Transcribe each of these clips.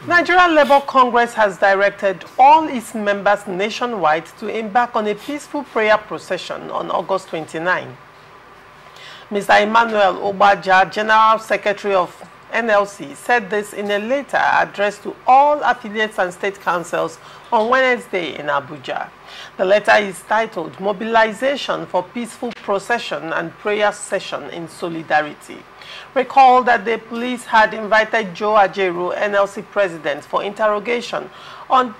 Nigerian Labour Congress has directed all its members nationwide to embark on a peaceful prayer procession on August 29. Mr. Emmanuel Obaja, General Secretary of NLC, said this in a letter addressed to all affiliates and state councils on Wednesday in Abuja. The letter is titled Mobilization for Peaceful Procession and Prayer Session in Solidarity. Recall that the police had invited Joe Ajaero, NLC president, for interrogation on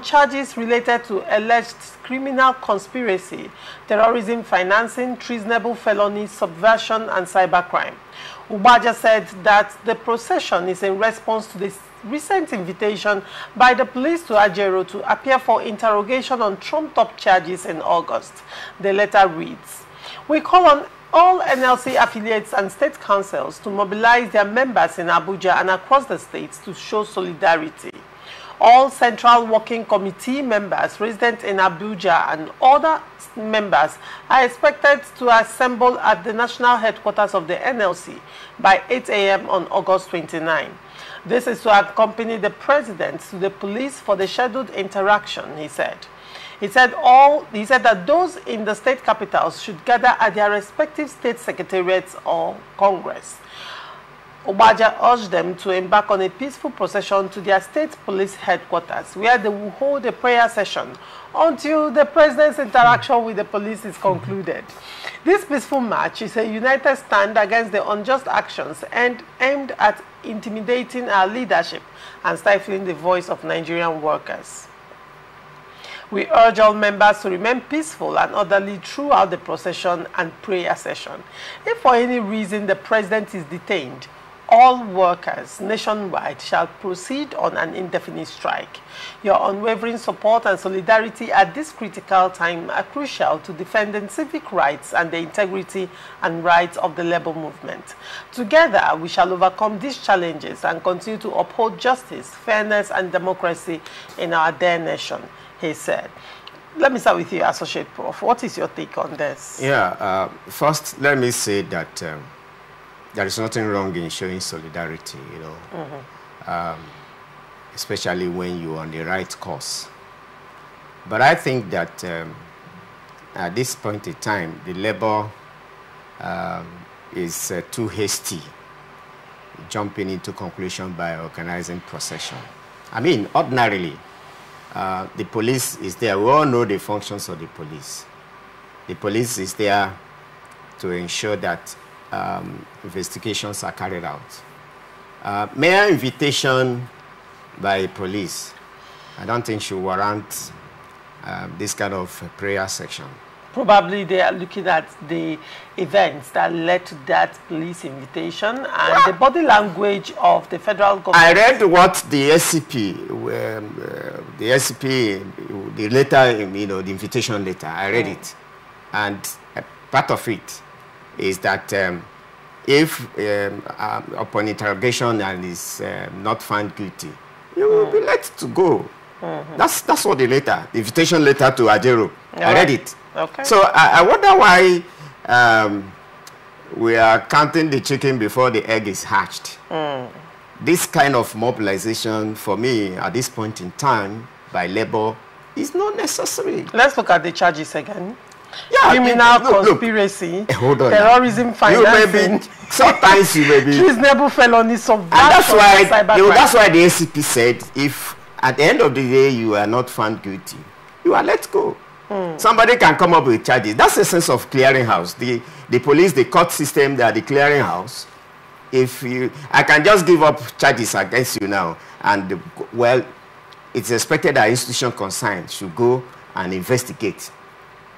charges related to alleged criminal conspiracy, terrorism financing, treasonable felony, subversion, and cybercrime. Ubaja said that the procession is in response to the recent invitation by the police to Ajaero to appear for interrogation on trumped-up charges in August. The letter reads, "We call on all NLC affiliates and state councils to mobilize their members in Abuja and across the states to show solidarity. All Central Working Committee members resident in Abuja and other members are expected to assemble at the national headquarters of the NLC by 8 a.m. on August 29. This is to accompany the president to the police for the scheduled interaction," he said. He said that those in the state capitals should gather at their respective state secretariats or Congress. Obaja urged them to embark on a peaceful procession to their state police headquarters, where they will hold a prayer session until the president's interaction with the police is concluded. This peaceful march is a united stand against the unjust actions and aimed at intimidating our leadership and stifling the voice of Nigerian workers. We urge all members to remain peaceful and orderly throughout the procession and prayer session. If for any reason the president is detained, all workers nationwide shall proceed on an indefinite strike. Your unwavering support and solidarity at this critical time are crucial to defending civic rights and the integrity and rights of the labor movement. Together, we shall overcome these challenges and continue to uphold justice, fairness, and democracy in our dear nation, he said. Let me start with you, Associate Prof. What is your take on this? Yeah, first, let me say that there is nothing wrong in showing solidarity, you know, especially when you're on the right course. But I think that at this point in time, the labor is too hasty, jumping into conclusion by organizing procession. I mean, ordinarily, the police is there. We all know the functions of the police. The police is there to ensure that investigations are carried out. Mere invitation by police, I don't think should warrant this kind of prayer section. Probably they are looking at the events that led to that police invitation and the body language of the federal government. I read what the SCP, the letter, you know, the invitation letter, I read it. And part of it is that if upon interrogation and is not found guilty, you will be let to go. That's what the letter, the invitation letter to Ajaero. I read it. Okay. So I wonder why we are counting the chicken before the egg is hatched. This kind of mobilization, for me, at this point in time, by labor, is not necessary. Let's look at the charges again. Yeah, criminal conspiracy, hold on terrorism financing, sometimes you may be treasonable felony, subversion, and that's why that's why the ACP said if at the end of the day you are not found guilty, you are let go. Somebody can come up with charges. That's the sense of clearinghouse. The police, the court system, they are the clearinghouse. If I can just give up charges against you now, and well, it's expected that institution concerned should go and investigate.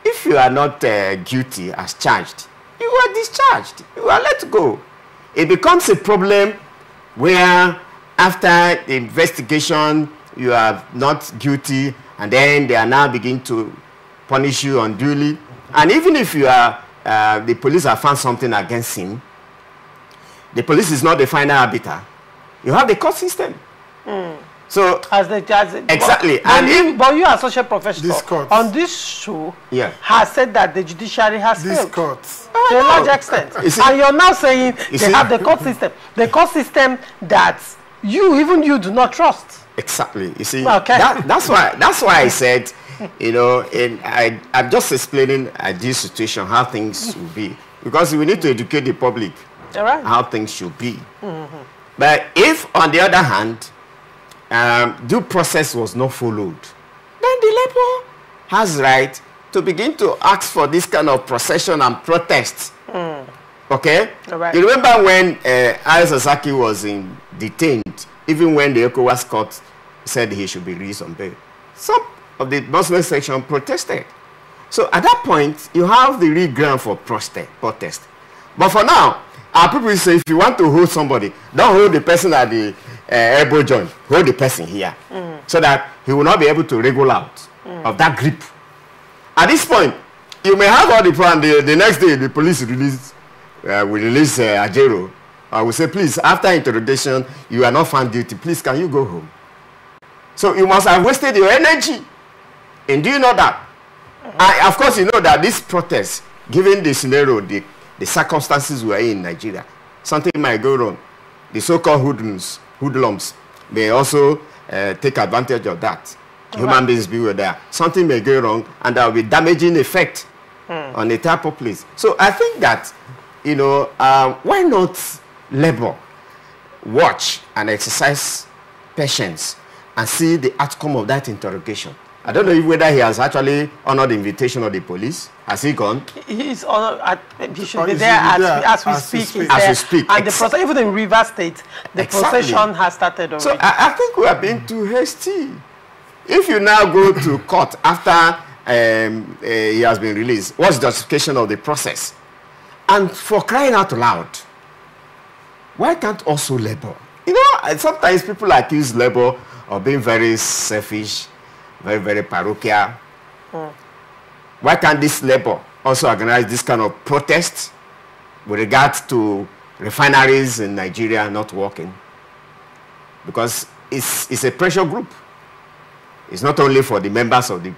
If you are not guilty as charged, you are discharged. You are let go. It becomes a problem where after the investigation, you are not guilty, and then they are now beginning to punish you unduly. And even if you are, the police have found something against him, the police is not the final arbiter. You have the court system. So as the judge, exactly, but you are such a professional on this show, has said that the judiciary has failed to a large extent, and you're now saying they have the court system that even you do not trust. Exactly. You see, okay. that's why I said, you know, I'm just explaining this situation, how things will be. Because we need to educate the public how things should be. But if, on the other hand, due process was not followed, then the labor has right to begin to ask for this kind of procession and protest. Okay? You remember when Sasaki was detained, even when the ECOWAS court said he should be released on bail, some of the Muslim section protested. So at that point, you have the real ground for protest. But for now, our people say if you want to hold somebody, don't hold the person at the elbow joint, hold the person here, so that he will not be able to wriggle out of that grip. At this point, you may have all the plan. The next day, the police will release Ajaero. I will say, please, after interrogation, you are not found guilty. Please, can you go home? So you must have wasted your energy. And do you know that? Of course, you know that this protest, given the scenario, the circumstances we are in Nigeria, something might go wrong. The so-called hoodlums may also take advantage of that. Human beings be there. Something may go wrong, and there will be damaging effect on the type of place. So I think that, you know, why not labor, watch and exercise patience and see the outcome of that interrogation? I don't know whether he has actually honored the invitation of the police. Has he gone? He's honored. He should be there as we speak. As we speak. And the process, even in River State, the procession has started already. So I think we are being too hasty. If you now go to court after he has been released, what's the justification of the process? And for crying out loud, why can't also labor? You know, sometimes people accuse labor of being very selfish, very, very parochial. Why can't this labor also organize this kind of protest with regards to refineries in Nigeria not working? Because it's a pressure group. It's not only for the members of the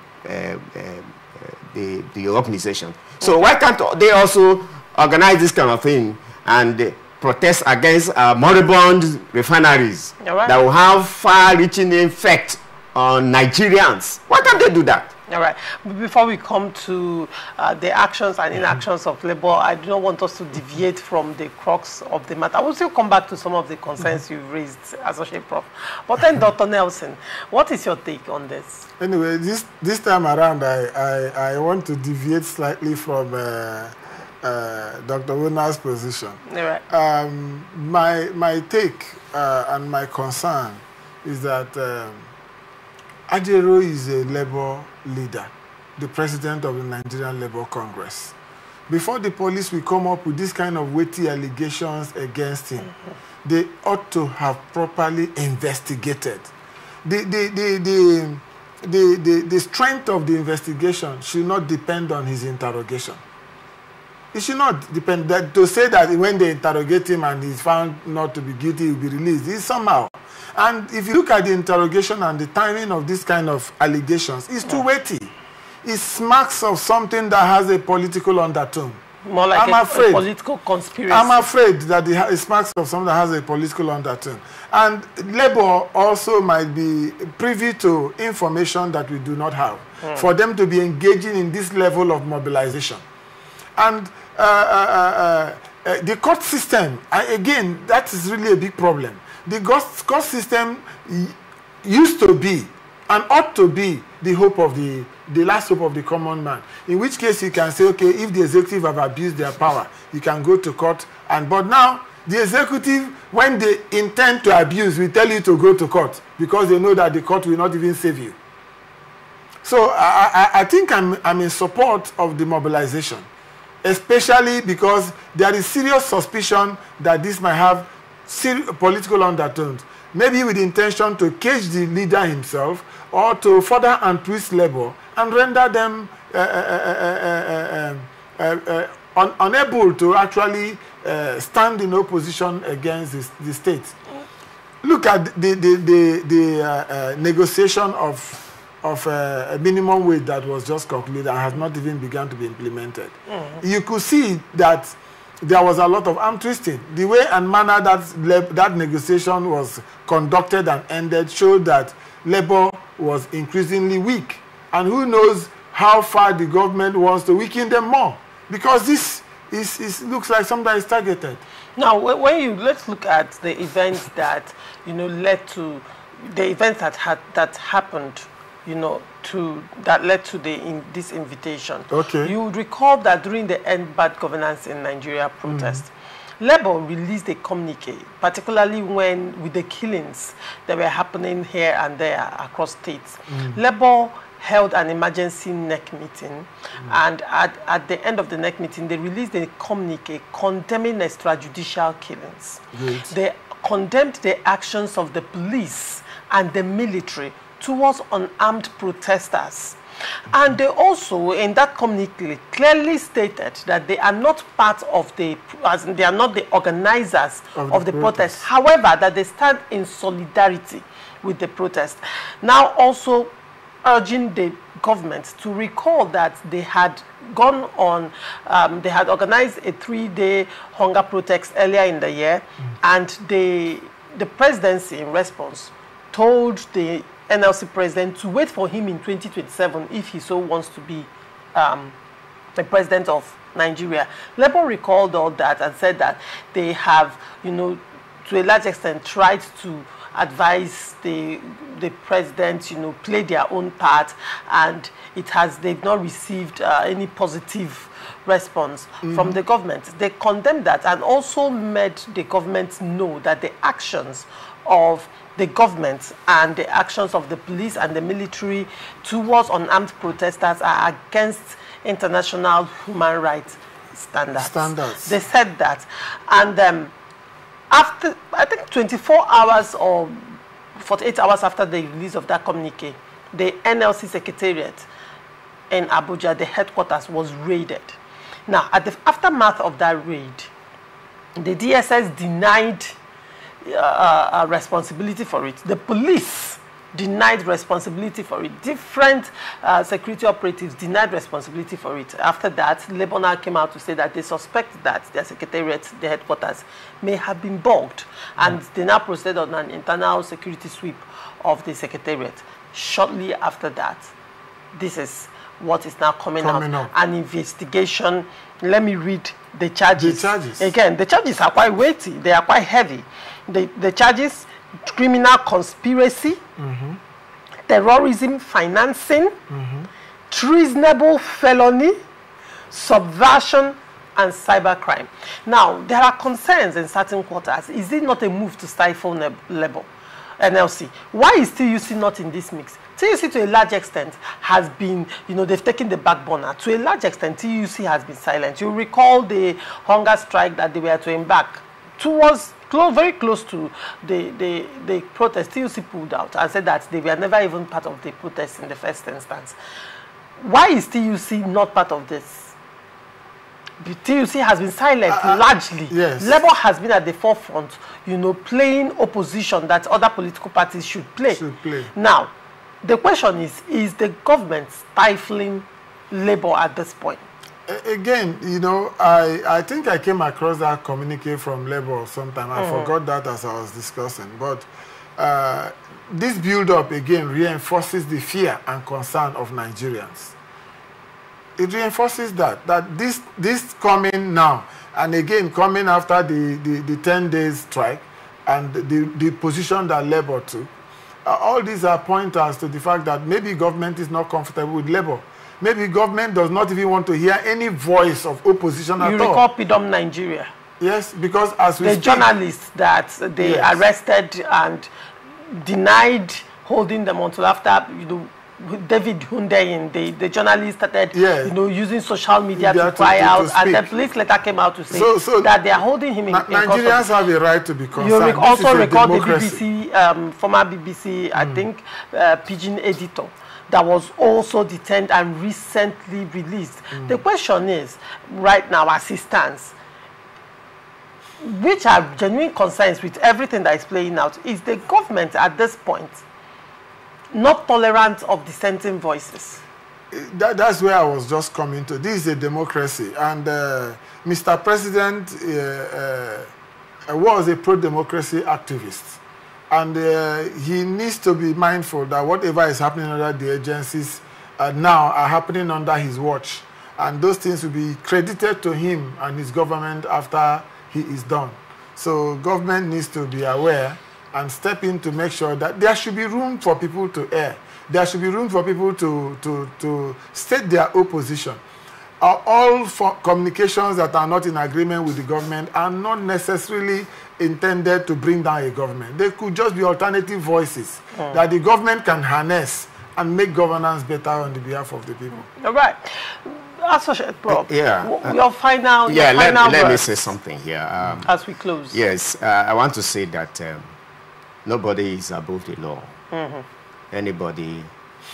organization. So why can't they also organize this kind of thing and protest against moribund refineries that will have far-reaching effect on Nigerians? Why can't they do that? All right. Before we come to the actions and inactions of labor, I do not want us to deviate from the crux of the matter. I will still come back to some of the concerns you've raised, Associate Prof. But then, Dr. Nelson, what is your take on this? Anyway, this time around, I want to deviate slightly from Dr. Wuna's position. All right. My take and my concern is that Ajaero is a labor leader, the president of the Nigerian Labour Congress. Before the police will come up with this kind of weighty allegations against him, they ought to have properly investigated. The strength of the investigation should not depend on his interrogation. It should not depend to say that when they interrogate him and he's found not to be guilty, he will be released. It's somehow. And if you look at the interrogation and the timing of this kind of allegations, it's too weighty. It smacks of something that has a political undertone. More like a political conspiracy. I'm afraid that it smacks of something that has a political undertone. And Labour also might be privy to information that we do not have for them to be engaging in this level of mobilization. And the court system, again, that is really a big problem. The court system used to be and ought to be the hope of the last hope of the common man. In which case you can say, okay, if the executive have abused their power, you can go to court. But now the executive, when they intend to abuse, will tell you to go to court because they know that the court will not even save you. So I think I'm in support of the mobilization, especially because there is serious suspicion that this might have political undertones, maybe with the intention to cage the leader himself or to further and twist labor and render them unable to actually stand in opposition against the state. Look at the negotiation of a minimum wage that was just concluded and has not even begun to be implemented. You could see that there was a lot of arm twisting. The way and manner that negotiation was conducted and ended showed that Labour was increasingly weak. And who knows how far the government wants to weaken them more. Because this looks like something is targeted. Now, let's look at the events that, led to, the events that happened, that led to this invitation. Okay. You would recall that during the End Bad Governance in Nigeria protest, Labour released a communique, particularly with the killings that were happening here and there across states. Labour held an emergency NEC meeting, and at the end of the NEC meeting, they released a communique condemning extrajudicial killings. Great. They condemned the actions of the police and the military towards unarmed protesters. And they also, in that communique, clearly stated that they are not part of they are not the organizers of the protest. However, that they stand in solidarity with the protest. Now also urging the government to recall that they had gone on, they had organized a 3-day hunger protest earlier in the year, and the presidency in response told the NLC president to wait for him in 2027 if he so wants to be the president of Nigeria. Labour recalled all that and said that they have, to a large extent, tried to advise the president, play their own part, and they've not received any positive response from the government. They condemned that and also made the government know that the actions of the government and the actions of the police and the military towards unarmed protesters are against international human rights standards. They said that. And after, I think, 24 hours or 48 hours after the release of that communique, the NLC Secretariat in Abuja, the headquarters, was raided. Now, at the aftermath of that raid, the DSS denied responsibility for it. The police denied responsibility for it. Different security operatives denied responsibility for it. After that, Labour now came out to say that they suspect that their secretariat, the headquarters, may have been bugged, and they now proceeded on an internal security sweep of the secretariat. Shortly after that, this is what is now coming out. An investigation. Let me read the charges. Again, the charges are quite weighty. They are quite heavy. The charges: criminal conspiracy, terrorism financing, treasonable felony, subversion, and cybercrime. Now, there are concerns in certain quarters. Is it not a move to stifle Labour, NLC? Why is TUC not in this mix? TUC, to a large extent, has been, they've taken the back burner. To a large extent, TUC has been silent. You recall the hunger strike that they were to embark towards, very close to the protest. TUC pulled out and said that they were never even part of the protest in the first instance. Why is TUC not part of this? The TUC has been silent largely. Yes. Labour has been at the forefront, playing opposition that other political parties should play. Now, the question is the government stifling Labour at this point? Again, I think I came across that communique from Labour sometime. I forgot that as I was discussing. But this build-up, again, reinforces the fear and concern of Nigerians. It reinforces that this coming now, and again coming after the 10 days strike and the position that Labour took, all these are pointers to the fact that maybe government is not comfortable with Labour. Maybe government does not even want to hear any voice of opposition at all. You recall PDOM Nigeria? Yes, because as we speak, journalists that they arrested and denied holding them until after, David Hundeyin, the journalist started, using social media to cry out, and the police later came out to say that they are holding him in Nigerians have a right to be concerned. You also recall the BBC, former BBC, I think, Pidgin editor, that was also detained and recently released. The question is, right now, as it stands, which are genuine concerns with everything that is playing out, is the government at this point not tolerant of dissenting voices? that's where I was just coming to. This is a democracy, and Mr. President was a pro-democracy activist, and he needs to be mindful that whatever is happening under the agencies now are happening under his watch, and those things will be credited to him and his government after he is done. So government needs to be aware and step in to make sure that there should be room for people to err. There should be room for people to state their opposition. All communications that are not in agreement with the government are not necessarily intended to bring down a government. They could just be alternative voices that the government can harness and make governance better on the behalf of the people. All right. Associate Prof. Yeah. Your final let me say something here. As we close. Yes, I want to say that nobody is above the law. Anybody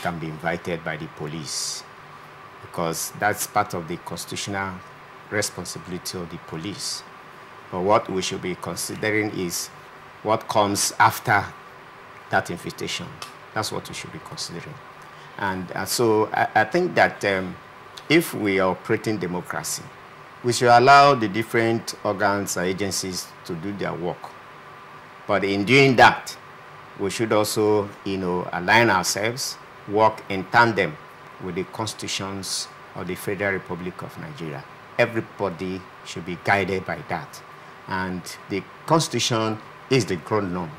can be invited by the police, because that's part of the constitutional responsibility of the police. But what we should be considering is what comes after that invitation. That's what we should be considering. And so I think that if we are operating democracy, we should allow the different organs and agencies to do their work. But in doing that, we should also, align ourselves, work in tandem with the constitutions of the Federal Republic of Nigeria. Everybody should be guided by that. And the Constitution is the ground norm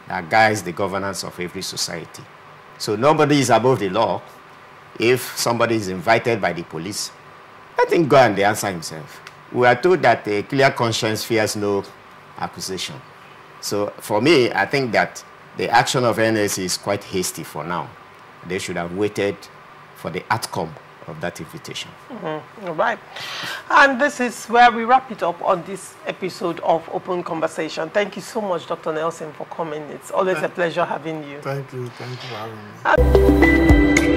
that guides the governance of every society. So nobody is above the law. If somebody is invited by the police, let him go and answer himself. We are told that a clear conscience fears no accusation. So for me, I think that the action of NLC is quite hasty for now. They should have waited for the outcome of that invitation. All right. And this is where we wrap it up on this episode of Open Conversation. Thank you so much, Dr. Nelson, for coming. It's always a pleasure having you. Thank you. Thank you for having me.